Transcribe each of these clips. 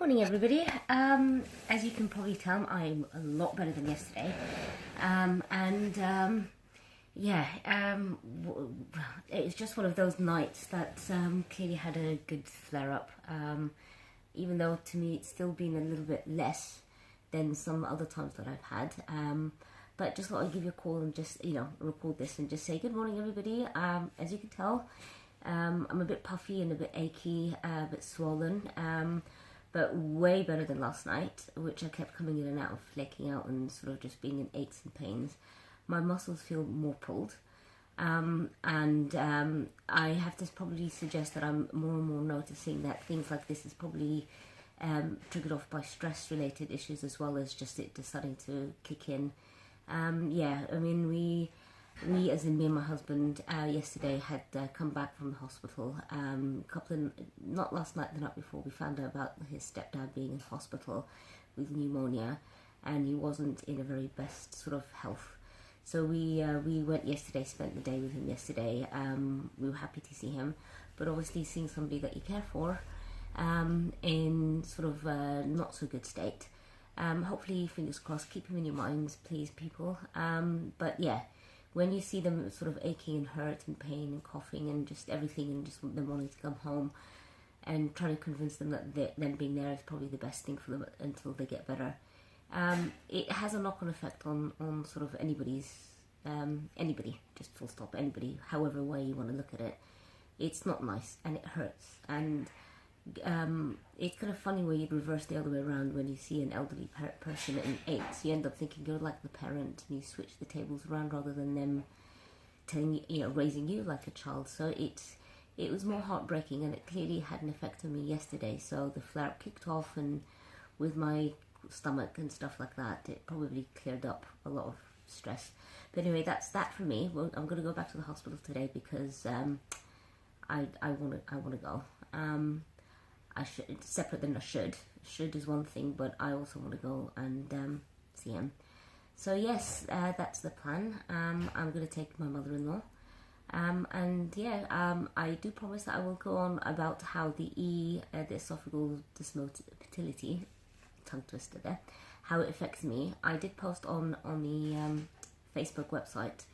Morning everybody. As you can probably tell, I'm a lot better than yesterday. It's just one of those nights that clearly had a good flare-up. Even though to me it's still been a little bit less than some other times that I've had. But just thought I'd give you a call and just, record this and just say good morning everybody. As you can tell, I'm a bit puffy and a bit achy, a bit swollen. But way better than last night, which I kept coming in and out of flaking out and sort of just being in aches and pains. My muscles feel more pulled, I have to probably suggest that I'm more and more noticing that things like this is probably triggered off by stress-related issues as well as just it deciding to kick in. We, as in me and my husband, yesterday had come back from the hospital. Not last night, the night before, we found out about his stepdad being in hospital with pneumonia, and he wasn't in a very best sort of health. So we went yesterday, spent the day with him yesterday. We were happy to see him, but obviously seeing somebody that you care for in sort of not so good state. Hopefully, fingers crossed, keep him in your minds, please, people. But yeah. When you see them sort of aching and hurt and pain and coughing and just everything and just them wanting to come home and trying to convince them that them being there is probably the best thing for them until they get better. It has a knock-on effect on sort of anybody, just full stop, anybody, however way you want to look at it. It's not nice and it hurts, and it's kind of funny where you reverse the other way around when you see an elderly person and aches. You end up thinking you're like the parent and you switch the tables around rather than them telling you, raising you like a child. So it was more heartbreaking, and it clearly had an effect on me yesterday. So the flare-up kicked off, and with my stomach and stuff like that, it probably cleared up a lot of stress. But anyway, that's that for me. Well, I'm going to go back to the hospital today because I want to go. I should, separate than I should. Should is one thing, but I also want to go and see him. So yes, that's the plan. I'm going to take my mother-in-law. I do promise that I will go on about how the esophageal dysmotility, tongue twister there, how it affects me. I did post on the Facebook website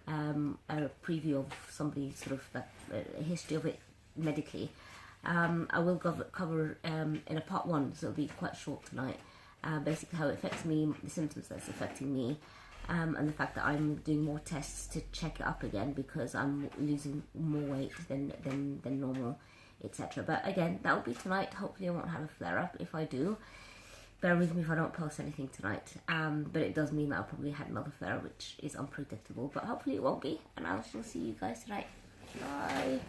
a preview of somebody's sort of a history of it medically. I will cover in a part one, so it'll be quite short tonight, basically how it affects me, the symptoms that's affecting me, and the fact that I'm doing more tests to check it up again because I'm losing more weight than normal, etc. But again, that will be tonight. Hopefully I won't have a flare-up. If I do, bear with me if I don't post anything tonight, but it does mean that I'll probably have another flare-up, which is unpredictable, but hopefully it won't be, and I shall see you guys tonight. Bye!